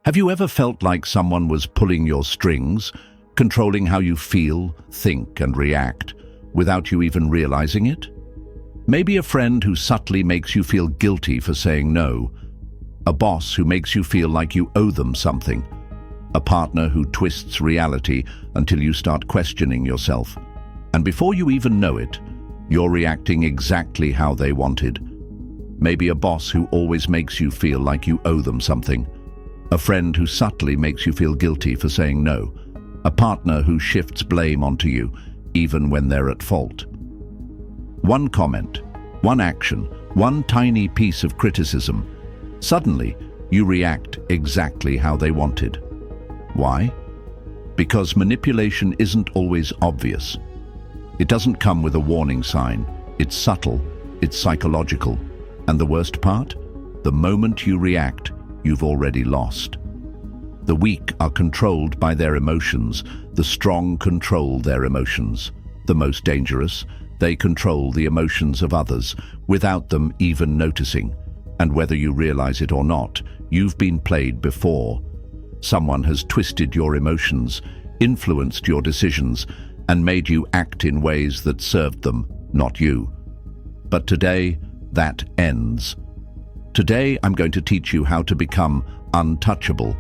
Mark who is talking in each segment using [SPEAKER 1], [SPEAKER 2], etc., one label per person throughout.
[SPEAKER 1] Have you ever felt like someone was pulling your strings, controlling how you feel, think, and react, without you even realizing it? Maybe a friend who subtly makes you feel guilty for saying no, a boss who makes you feel like you owe them something, a partner who twists reality until you start questioning yourself. And before you even know it, you're reacting exactly how they wanted. Maybe a boss who always makes you feel like you owe them something, a friend who subtly makes you feel guilty for saying no, a partner who shifts blame onto you, even when they're at fault. One comment, one action, one tiny piece of criticism, suddenly you react exactly how they wanted. Why? Because manipulation isn't always obvious. It doesn't come with a warning sign. It's subtle, it's psychological. And the worst part? The moment you react, you've already lost. The weak are controlled by their emotions. The strong control their emotions. The most dangerous, they control the emotions of others without them even noticing. And whether you realize it or not, you've been played before. Someone has twisted your emotions, influenced your decisions, and made you act in ways that served them, not you. But today, that ends. Today, I'm going to teach you how to become untouchable,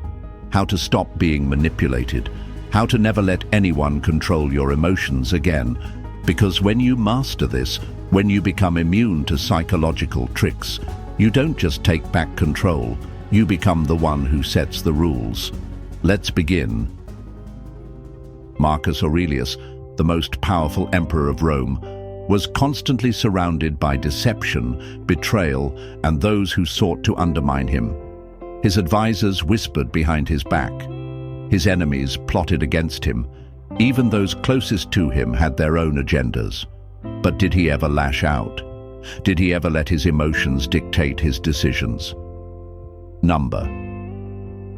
[SPEAKER 1] how to stop being manipulated, how to never let anyone control your emotions again. Because when you master this, when you become immune to psychological tricks, you don't just take back control, you become the one who sets the rules. Let's begin. Marcus Aurelius, the most powerful emperor of Rome, was constantly surrounded by deception, betrayal, and those who sought to undermine him. His advisors whispered behind his back. His enemies plotted against him. Even those closest to him had their own agendas. But did he ever lash out? Did he ever let his emotions dictate his decisions? Number.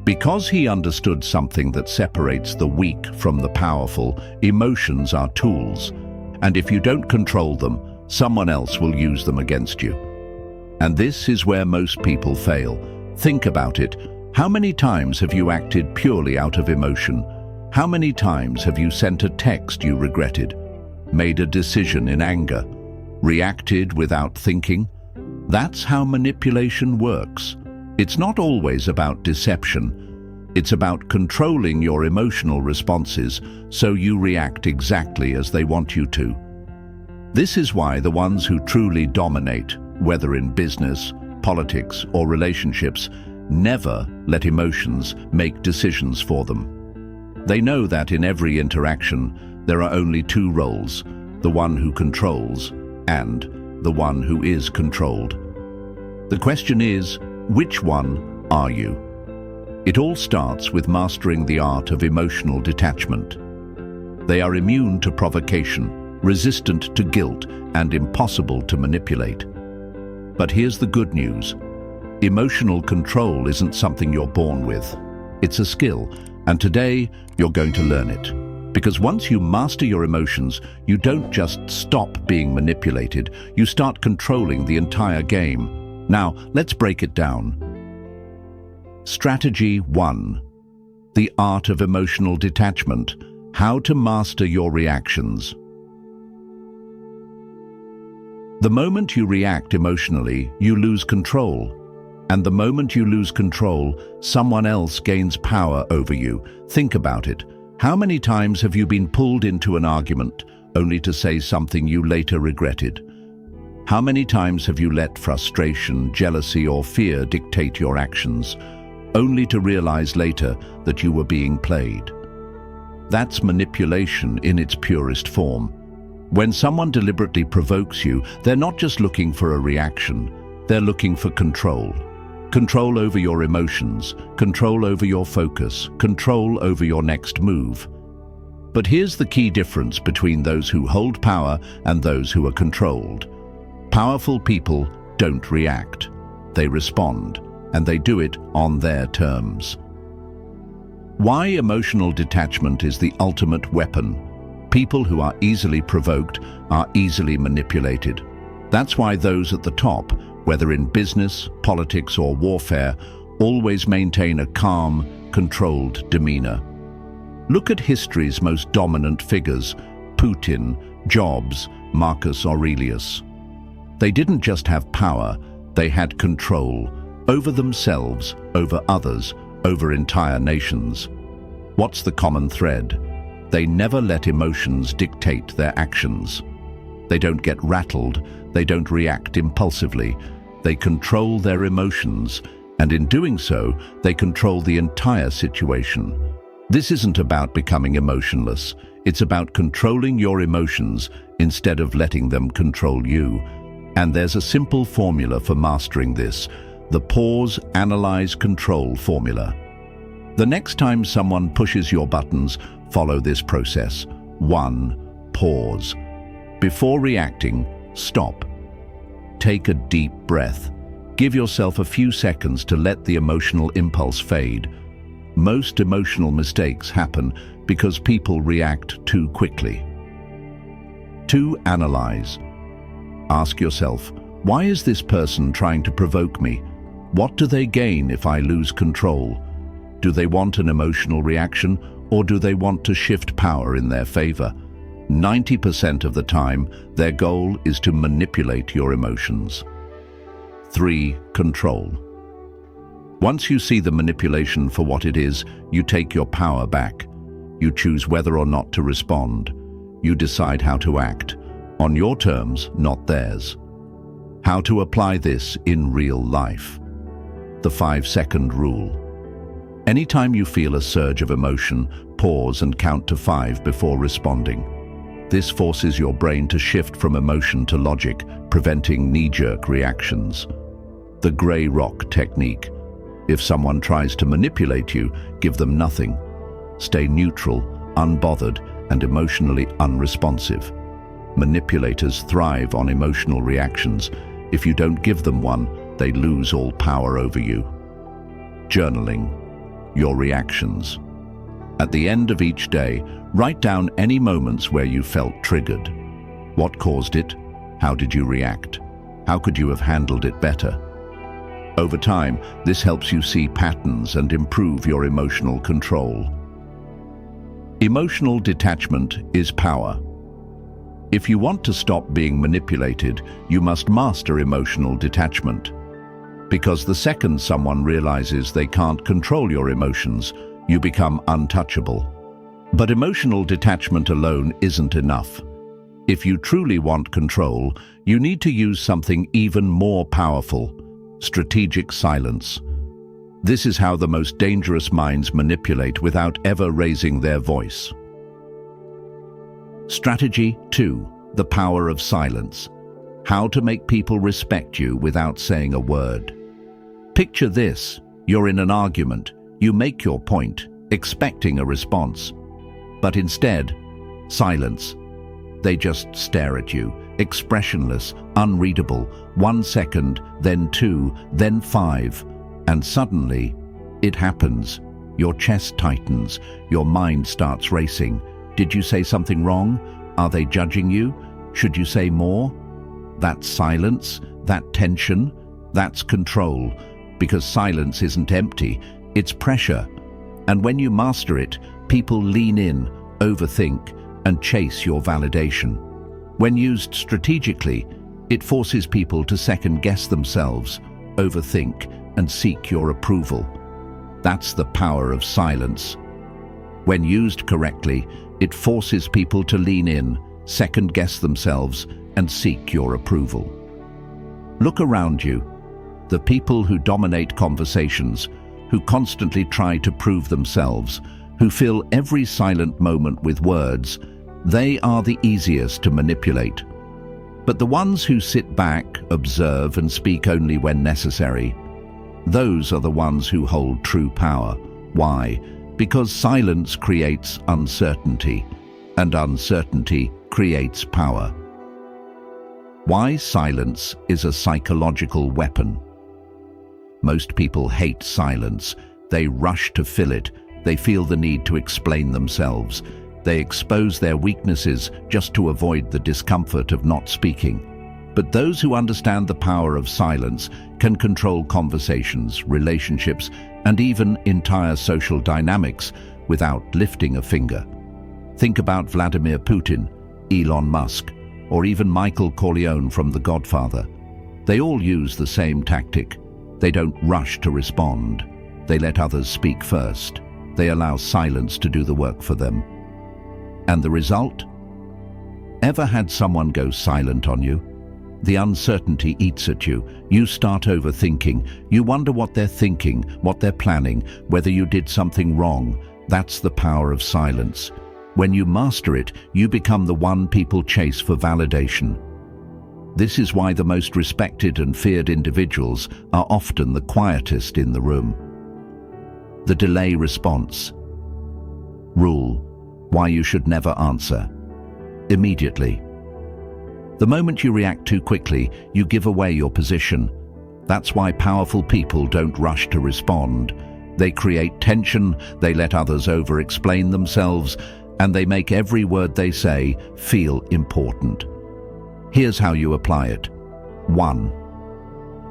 [SPEAKER 1] Because he understood something that separates the weak from the powerful, emotions are tools. And if you don't control them, someone else will use them against you. And this is where most people fail. Think about it. How many times have you acted purely out of emotion? How many times have you sent a text you regretted, made a decision in anger, reacted without thinking? That's how manipulation works. It's not always about deception. It's about controlling your emotional responses so you react exactly as they want you to. This is why the ones who truly dominate, whether in business, politics, or relationships, never let emotions make decisions for them. They know that in every interaction, there are only two roles, the one who controls and the one who is controlled. The question is, which one are you? It all starts with mastering the art of emotional detachment. They are immune to provocation, resistant to guilt, and impossible to manipulate. But here's the good news. Emotional control isn't something you're born with. It's a skill, and today you're going to learn it. Because once you master your emotions, you don't just stop being manipulated, you start controlling the entire game. Now, let's break it down. Strategy 1. The Art of Emotional Detachment. How to master your reactions. The moment you react emotionally, you lose control. And the moment you lose control, someone else gains power over you. Think about it. How many times have you been pulled into an argument only to say something you later regretted? How many times have you let frustration, jealousy, or fear dictate your actions, only to realize later that you were being played? That's manipulation in its purest form. When someone deliberately provokes you, they're not just looking for a reaction, they're looking for control. Control over your emotions, control over your focus, control over your next move. But here's the key difference between those who hold power and those who are controlled. Powerful people don't react. They respond, and they do it on their terms. Why emotional detachment is the ultimate weapon. People who are easily provoked are easily manipulated. That's why those at the top, whether in business, politics, or warfare, always maintain a calm, controlled demeanor. Look at history's most dominant figures: Putin, Jobs, Marcus Aurelius. They didn't just have power, they had control over themselves, over others, over entire nations. What's the common thread? They never let emotions dictate their actions. They don't get rattled, they don't react impulsively. They control their emotions, and in doing so, they control the entire situation. This isn't about becoming emotionless. It's about controlling your emotions instead of letting them control you. And there's a simple formula for mastering this: the pause, analyze, control formula. The next time someone pushes your buttons, follow this process. 1. Pause. Before reacting, stop. Take a deep breath. Give yourself a few seconds to let the emotional impulse fade. Most emotional mistakes happen because people react too quickly. 2. Analyze. Ask yourself, why is this person trying to provoke me? What do they gain if I lose control? Do they want an emotional reaction, or do they want to shift power in their favor? 90% of the time, their goal is to manipulate your emotions. 3. Control. Once you see the manipulation for what it is, you take your power back. You choose whether or not to respond. You decide how to act, on your terms, not theirs. How to apply this in real life. The 5-second rule. Anytime you feel a surge of emotion, pause and count to 5 before responding. This forces your brain to shift from emotion to logic, preventing knee-jerk reactions. The grey rock technique. If someone tries to manipulate you, give them nothing. Stay neutral, unbothered, and emotionally unresponsive. Manipulators thrive on emotional reactions. If you don't give them one, they lose all power over you. Journaling. Your reactions. At the end of each day, write down any moments where you felt triggered. What caused it? How did you react? How could you have handled it better? Over time, this helps you see patterns and improve your emotional control. Emotional detachment is power. If you want to stop being manipulated, you must master emotional detachment. Because the second someone realizes they can't control your emotions, you become untouchable. But emotional detachment alone isn't enough. If you truly want control, you need to use something even more powerful: strategic silence. This is how the most dangerous minds manipulate without ever raising their voice. Strategy 2. The power of silence. How to make people respect you without saying a word. Picture this: you're in an argument, you make your point, expecting a response. But instead, silence. They just stare at you, expressionless, unreadable. 1 second, then 2, then 5, and suddenly, it happens. Your chest tightens, your mind starts racing. Did you say something wrong? Are they judging you? Should you say more? That silence, that tension, that's control. Because silence isn't empty, it's pressure. And when you master it, people lean in, overthink, and chase your validation. When used strategically, it forces people to second-guess themselves, overthink, and seek your approval. That's the power of silence. When used correctly, it forces people to lean in, second-guess themselves, and seek your approval. Look around you. The people who dominate conversations, who constantly try to prove themselves, who fill every silent moment with words, they are the easiest to manipulate. But the ones who sit back, observe, and speak only when necessary, those are the ones who hold true power. Why? Because silence creates uncertainty, and uncertainty creates power. Why silence is a psychological weapon. Most people hate silence. They rush to fill it. They feel the need to explain themselves. They expose their weaknesses just to avoid the discomfort of not speaking. But those who understand the power of silence can control conversations, relationships, and even entire social dynamics without lifting a finger. Think about Vladimir Putin, Elon Musk, or even Michael Corleone from The Godfather. They all use the same tactic. They don't rush to respond. They let others speak first. They allow silence to do the work for them. And the result? Ever had someone go silent on you? The uncertainty eats at you. You start overthinking. You wonder what they're thinking, what they're planning, whether you did something wrong. That's the power of silence. When you master it, you become the one people chase for validation. This is why the most respected and feared individuals are often the quietest in the room. The delay response. Rule: why you should never answer. Immediately. The moment you react too quickly, you give away your position. That's why powerful people don't rush to respond. They create tension, they let others over-explain themselves, and they make every word they say feel important. Here's how you apply it. 1.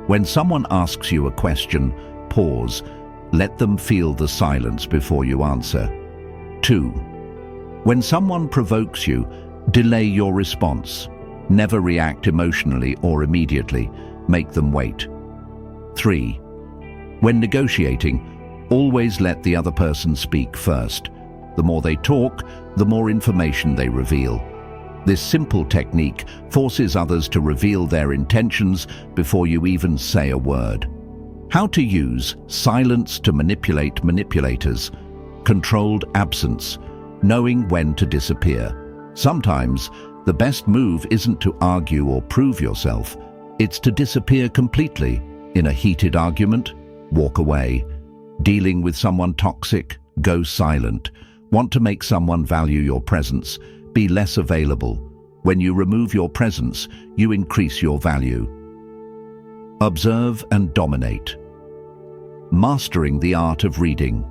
[SPEAKER 1] When someone asks you a question, pause. Let them feel the silence before you answer. 2. When someone provokes you, delay your response. Never react emotionally or immediately. Make them wait. 3. When negotiating, always let the other person speak first. The more they talk, the more information they reveal. This simple technique forces others to reveal their intentions before you even say a word. How to use silence to manipulate manipulators. Controlled absence. Knowing when to disappear. Sometimes, the best move isn't to argue or prove yourself. It's to disappear completely. In a heated argument, walk away. Dealing with someone toxic, go silent. Want to make someone value your presence, be less available. When you remove your presence, you increase your value. Observe and dominate. Mastering the art of reading.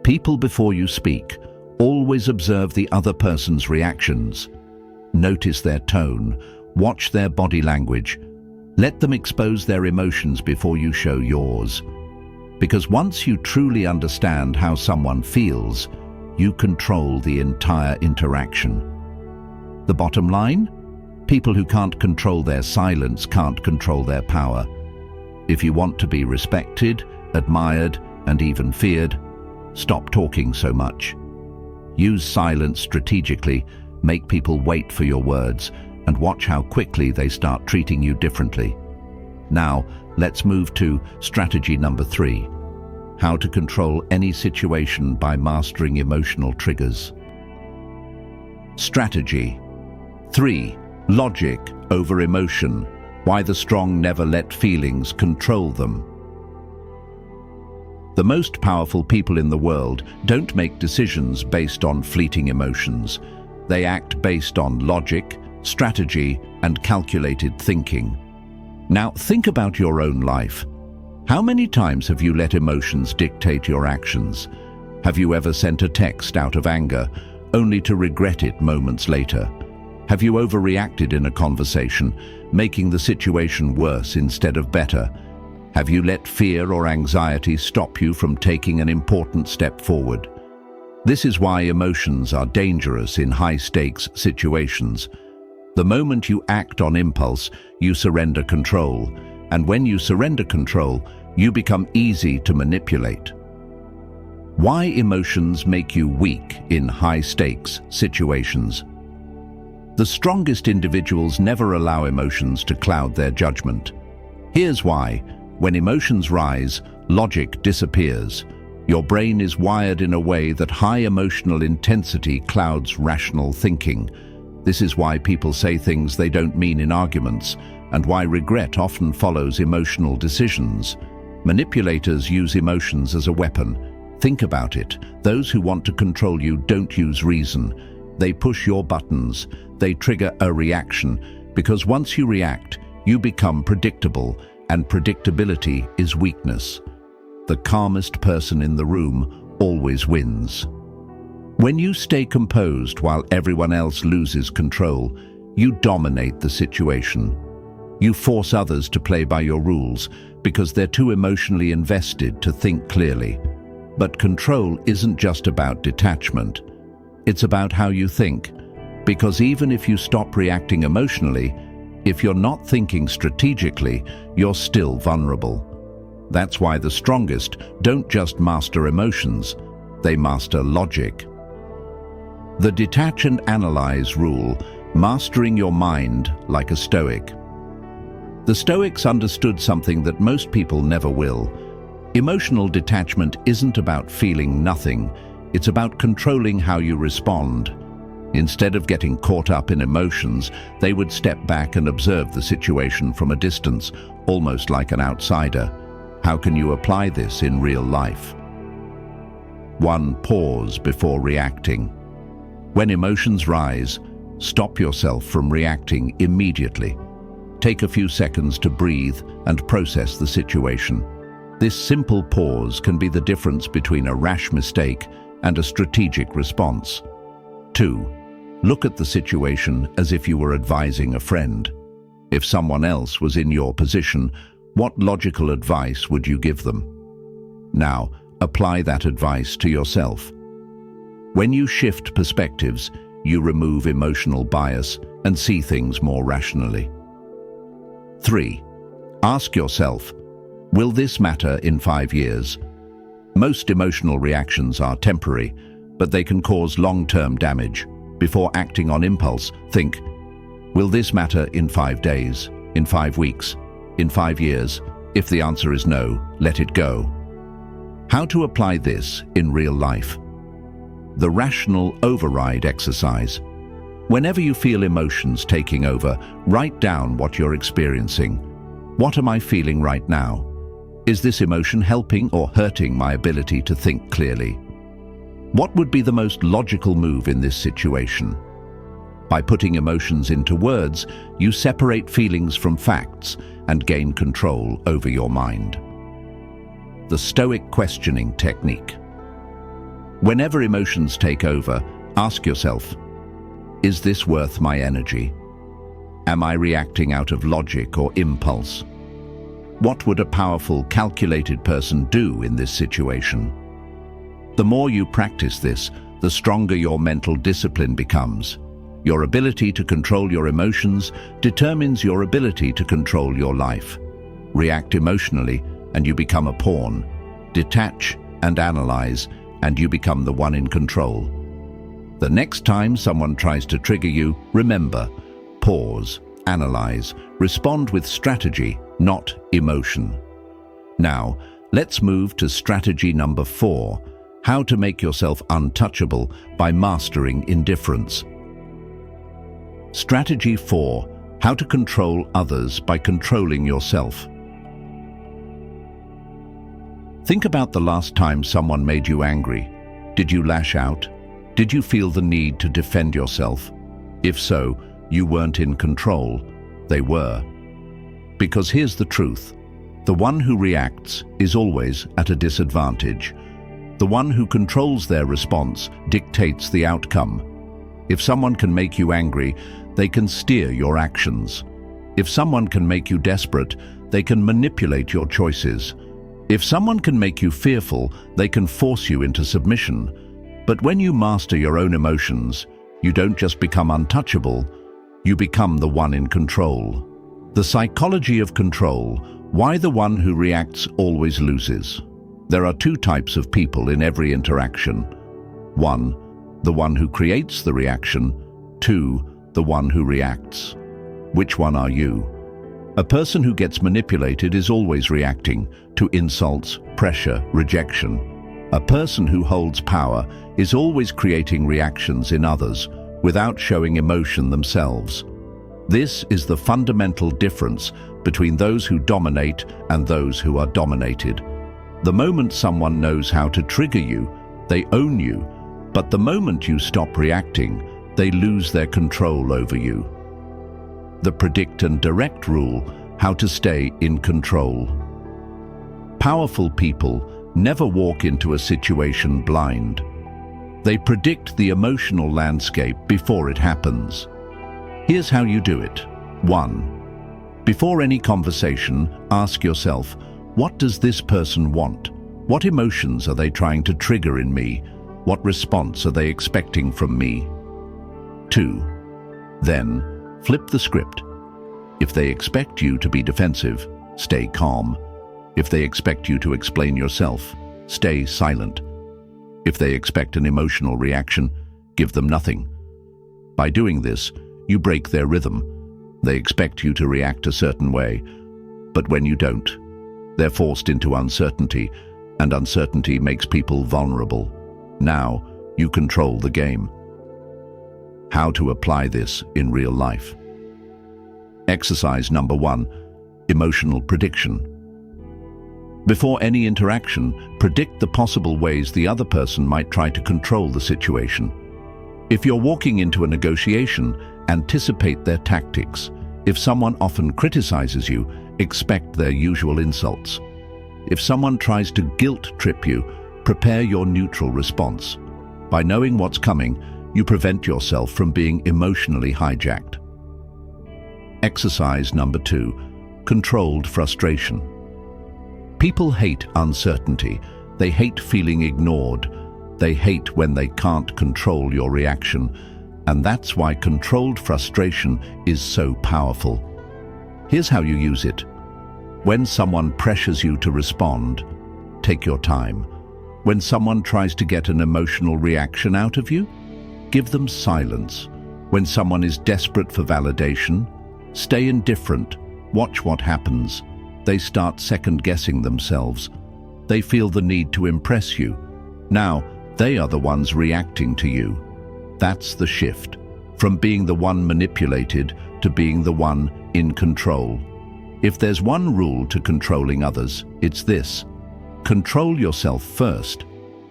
[SPEAKER 1] People before you speak, always observe the other person's reactions. Notice their tone, watch their body language. Let them expose their emotions before you show yours. Because once you truly understand how someone feels, you control the entire interaction. The bottom line? People who can't control their silence can't control their power. If you want to be respected, admired, and even feared, stop talking so much. Use silence strategically, make people wait for your words, and watch how quickly they start treating you differently. Now, let's move to strategy number 3. How to control any situation by mastering emotional triggers. Strategy 3. Logic over emotion. Why the strong never let feelings control them. The most powerful people in the world don't make decisions based on fleeting emotions. They act based on logic, strategy, and calculated thinking. Now, think about your own life. How many times have you let emotions dictate your actions? Have you ever sent a text out of anger, only to regret it moments later? Have you overreacted in a conversation, making the situation worse instead of better? Have you let fear or anxiety stop you from taking an important step forward? This is why emotions are dangerous in high-stakes situations. The moment you act on impulse, you surrender control. And when you surrender control, you become easy to manipulate. Why emotions make you weak in high-stakes situations. The strongest individuals never allow emotions to cloud their judgment. Here's why. When emotions rise, logic disappears. Your brain is wired in a way that high emotional intensity clouds rational thinking. This is why people say things they don't mean in arguments, and why regret often follows emotional decisions. Manipulators use emotions as a weapon. Think about it. Those who want to control you don't use reason. They push your buttons. They trigger a reaction, because once you react, you become predictable, and predictability is weakness. The calmest person in the room always wins. When you stay composed while everyone else loses control, you dominate the situation. You force others to play by your rules because they're too emotionally invested to think clearly. But control isn't just about detachment. It's about how you think. Because even if you stop reacting emotionally, if you're not thinking strategically, you're still vulnerable. That's why the strongest don't just master emotions, they master logic. The detach and analyze rule, mastering your mind like a Stoic. The Stoics understood something that most people never will. Emotional detachment isn't about feeling nothing, it's about controlling how you respond. Instead of getting caught up in emotions, they would step back and observe the situation from a distance, almost like an outsider. How can you apply this in real life? 1. Pause before reacting. When emotions rise, stop yourself from reacting immediately. Take a few seconds to breathe and process the situation. This simple pause can be the difference between a rash mistake and a strategic response. 2. Look at the situation as if you were advising a friend. If someone else was in your position, what logical advice would you give them? Now, apply that advice to yourself. When you shift perspectives, you remove emotional bias and see things more rationally. 3. Ask yourself, will this matter in 5 years? Most emotional reactions are temporary, but they can cause long-term damage. Before acting on impulse, think, will this matter in 5 days, in 5 weeks, in 5 years? If the answer is no, let it go. How to apply this in real life? The rational override exercise. Whenever you feel emotions taking over, write down what you're experiencing. What am I feeling right now? Is this emotion helping or hurting my ability to think clearly? What would be the most logical move in this situation? By putting emotions into words, you separate feelings from facts and gain control over your mind. The Stoic questioning technique. Whenever emotions take over, ask yourself, is this worth my energy? Am I reacting out of logic or impulse? What would a powerful, calculated person do in this situation? The more you practice this, the stronger your mental discipline becomes. Your ability to control your emotions determines your ability to control your life. React emotionally, and you become a pawn. Detach and analyze, and you become the one in control. The next time someone tries to trigger you, remember, pause, analyze, respond with strategy, not emotion. Now, let's move to strategy number 4, how to make yourself untouchable by mastering indifference. Strategy 4, how to control others by controlling yourself. Think about the last time someone made you angry. Did you lash out? Did you feel the need to defend yourself? If so, you weren't in control. They were. Because here's the truth. The one who reacts is always at a disadvantage. The one who controls their response dictates the outcome. If someone can make you angry, they can steer your actions. If someone can make you desperate, they can manipulate your choices. If someone can make you fearful, they can force you into submission. But when you master your own emotions, you don't just become untouchable, you become the one in control. The psychology of control, why the one who reacts always loses. There are 2 types of people in every interaction. 1, the one who creates the reaction. 2, the one who reacts. Which one are you? A person who gets manipulated is always reacting to insults, pressure, rejection. A person who holds power is always creating reactions in others without showing emotion themselves. This is the fundamental difference between those who dominate and those who are dominated. The moment someone knows how to trigger you, they own you, but the moment you stop reacting, they lose their control over you. The predict and direct rule, how to stay in control. Powerful people never walk into a situation blind. They predict the emotional landscape before it happens. Here's how you do it. 1. Before any conversation, ask yourself, what does this person want? What emotions are they trying to trigger in me? What response are they expecting from me? 2. Then, flip the script. If they expect you to be defensive, stay calm. If they expect you to explain yourself, stay silent. If they expect an emotional reaction, give them nothing. By doing this, you break their rhythm. They expect you to react a certain way, but when you don't, they're forced into uncertainty, and uncertainty makes people vulnerable. Now, you control the game. How to apply this in real life? Exercise number 1, emotional prediction. Before any interaction, predict the possible ways the other person might try to control the situation. If you're walking into a negotiation, anticipate their tactics. If someone often criticizes you, expect their usual insults. If someone tries to guilt trip you, prepare your neutral response. By knowing what's coming, you prevent yourself from being emotionally hijacked. Exercise number 2, controlled frustration. People hate uncertainty. They hate feeling ignored. They hate when they can't control your reaction. And that's why controlled frustration is so powerful. Here's how you use it. When someone pressures you to respond, take your time. When someone tries to get an emotional reaction out of you, give them silence. When someone is desperate for validation, stay indifferent. Watch what happens. They start second-guessing themselves. They feel the need to impress you. Now, they are the ones reacting to you. That's the shift, from being the one manipulated to being the one in control. If there's one rule to controlling others, it's this: control yourself first.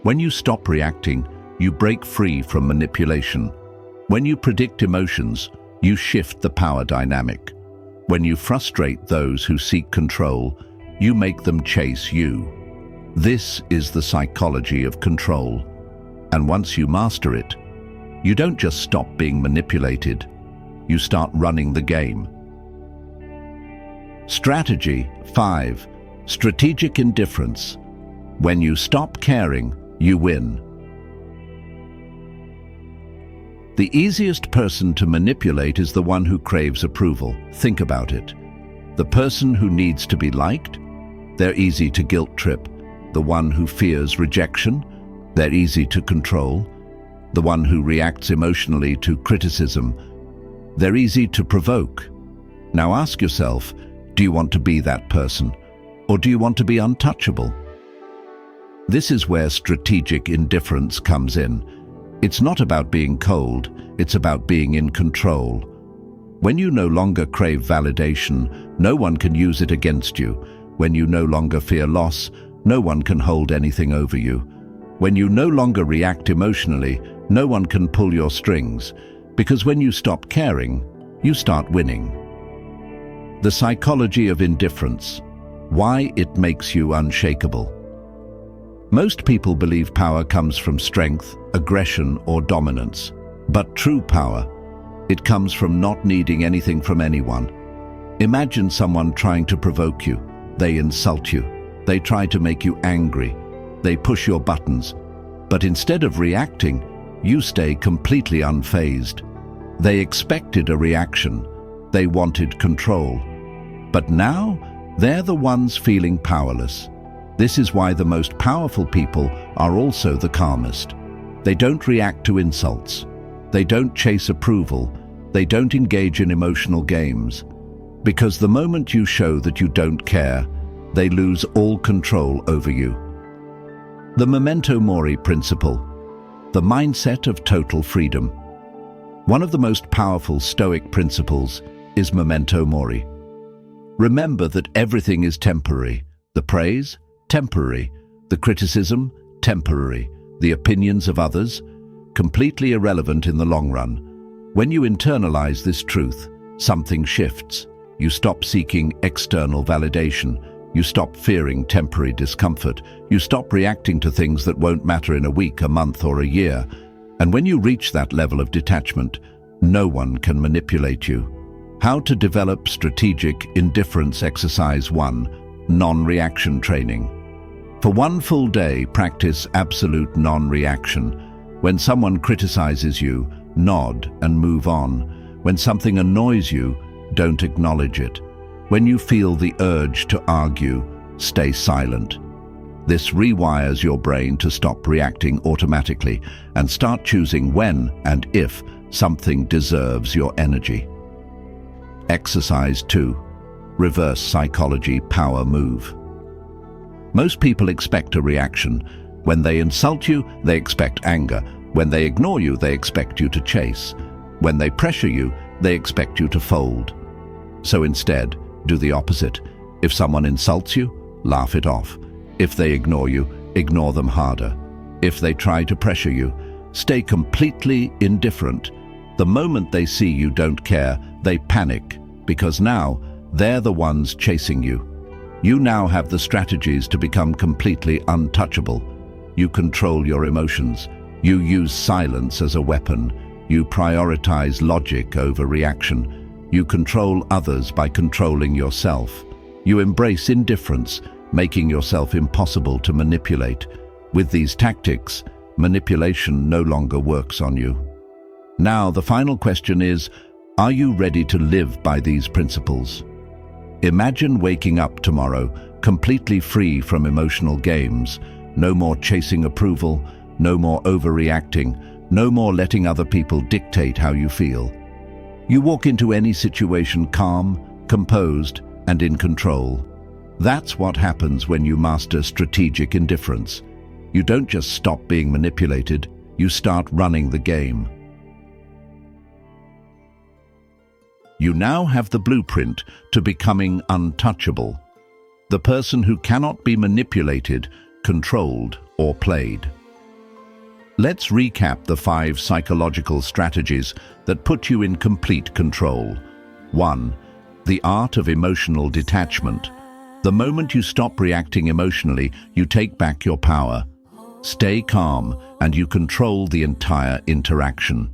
[SPEAKER 1] When you stop reacting, you break free from manipulation. When you predict emotions, you shift the power dynamic. When you frustrate those who seek control, you make them chase you. This is the psychology of control. And once you master it, you don't just stop being manipulated, you start running the game. Strategy 5. Strategic indifference. When you stop caring, you win. The easiest person to manipulate is the one who craves approval. Think about it. The person who needs to be liked? They're easy to guilt trip. The one who fears rejection? They're easy to control. The one who reacts emotionally to criticism? They're easy to provoke. Now ask yourself, do you want to be that person? Or do you want to be untouchable? This is where strategic indifference comes in. It's not about being cold, it's about being in control. When you no longer crave validation, no one can use it against you. When you no longer fear loss, no one can hold anything over you. When you no longer react emotionally, no one can pull your strings. Because when you stop caring, you start winning. The psychology of indifference. Why it makes you unshakable. Most people believe power comes from strength, aggression, or dominance. But true power, it comes from not needing anything from anyone. Imagine someone trying to provoke you. They insult you. They try to make you angry. They push your buttons. But instead of reacting, you stay completely unfazed. They expected a reaction. They wanted control. But now, they're the ones feeling powerless. This is why the most powerful people are also the calmest. They don't react to insults. They don't chase approval. They don't engage in emotional games. Because the moment you show that you don't care, they lose all control over you. The memento mori principle, the mindset of total freedom. One of the most powerful Stoic principles is memento mori. Remember that everything is temporary. The praise, temporary. The criticism, temporary. The opinions of others, completely irrelevant in the long run. When you internalize this truth, something shifts. You stop seeking external validation. You stop fearing temporary discomfort. You stop reacting to things that won't matter in a week, a month, or a year. And when you reach that level of detachment, no one can manipulate you. How to develop strategic indifference exercise 1, non-reaction training. For one full day, practice absolute non-reaction. When someone criticizes you, nod and move on. When something annoys you, don't acknowledge it. When you feel the urge to argue, stay silent. This rewires your brain to stop reacting automatically and start choosing when and if something deserves your energy. Exercise 2. Reverse psychology power move. Most people expect a reaction. When they insult you, they expect anger. When they ignore you, they expect you to chase. When they pressure you, they expect you to fold. So instead, do the opposite. If someone insults you, laugh it off. If they ignore you, ignore them harder. If they try to pressure you, stay completely indifferent. The moment they see you don't care, they panic, because now they're the ones chasing you. You now have the strategies to become completely untouchable. You control your emotions. You use silence as a weapon. You prioritize logic over reaction. You control others by controlling yourself. You embrace indifference, making yourself impossible to manipulate. With these tactics, manipulation no longer works on you. Now, the final question is, are you ready to live by these principles? Imagine waking up tomorrow, completely free from emotional games. No more chasing approval, no more overreacting, no more letting other people dictate how you feel. You walk into any situation calm, composed, and in control. That's what happens when you master strategic indifference. You don't just stop being manipulated, you start running the game. You now have the blueprint to becoming untouchable, the person who cannot be manipulated, controlled, or played. Let's recap the 5 psychological strategies that put you in complete control. 1. The art of emotional detachment. The moment you stop reacting emotionally, you take back your power. Stay calm, and you control the entire interaction.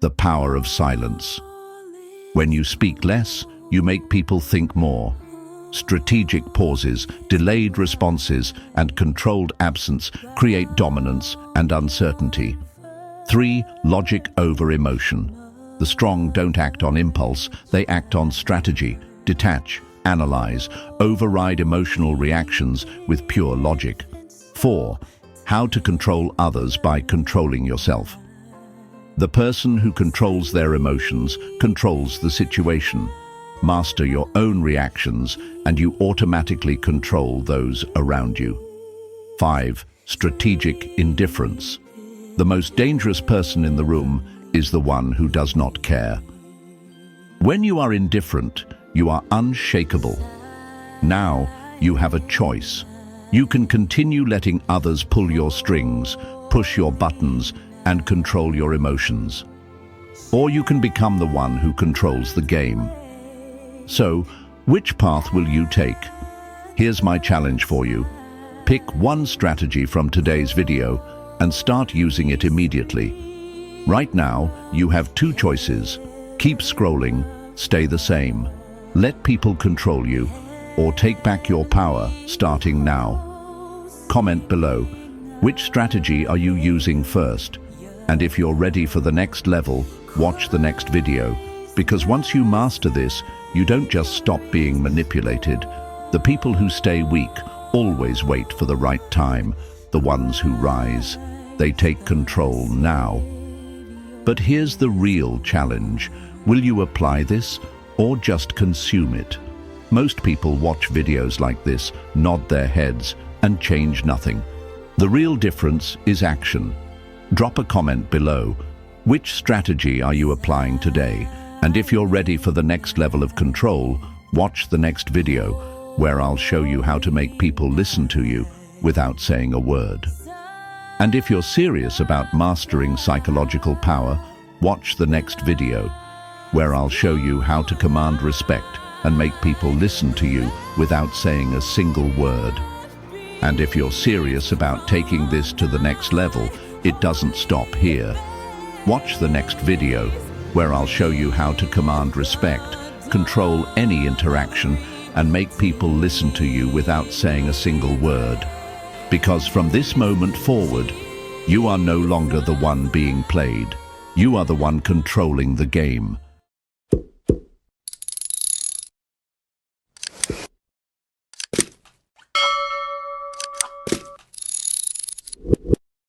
[SPEAKER 1] The power of silence. When you speak less, you make people think more. Strategic pauses, delayed responses, and controlled absence create dominance and uncertainty. 3. Logic over emotion. The strong don't act on impulse, they act on strategy. Detach, analyze, override emotional reactions with pure logic. 4. How to control others by controlling yourself. The person who controls their emotions controls the situation. Master your own reactions, and you automatically control those around you. 5. Strategic indifference. The most dangerous person in the room is the one who does not care. When you are indifferent, you are unshakable. Now you have a choice. You can continue letting others pull your strings, push your buttons, and control your emotions. Or you can become the one who controls the game. So, which path will you take? Here's my challenge for you. Pick one strategy from today's video and start using it immediately. Right now, you have 2 choices. Keep scrolling, stay the same. Let people control you, or take back your power starting now. Comment below, which strategy are you using first? And if you're ready for the next level, watch the next video. Because once you master this, you don't just stop being manipulated. The people who stay weak always wait for the right time. The ones who rise, they take control now. But here's the real challenge. Will you apply this or just consume it? Most people watch videos like this, nod their heads, and change nothing. The real difference is action. Drop a comment below. Which strategy are you applying today? And if you're ready for the next level of control, watch the next video, where I'll show you how to make people listen to you without saying a word. And if you're serious about mastering psychological power, watch the next video, where I'll show you how to command respect and make people listen to you without saying a single word. And if you're serious about taking this to the next level, it doesn't stop here. Watch the next video, where I'll show you how to command respect, control any interaction, and make people listen to you without saying a single word. Because from this moment forward, you are no longer the one being played. You are the one controlling the game.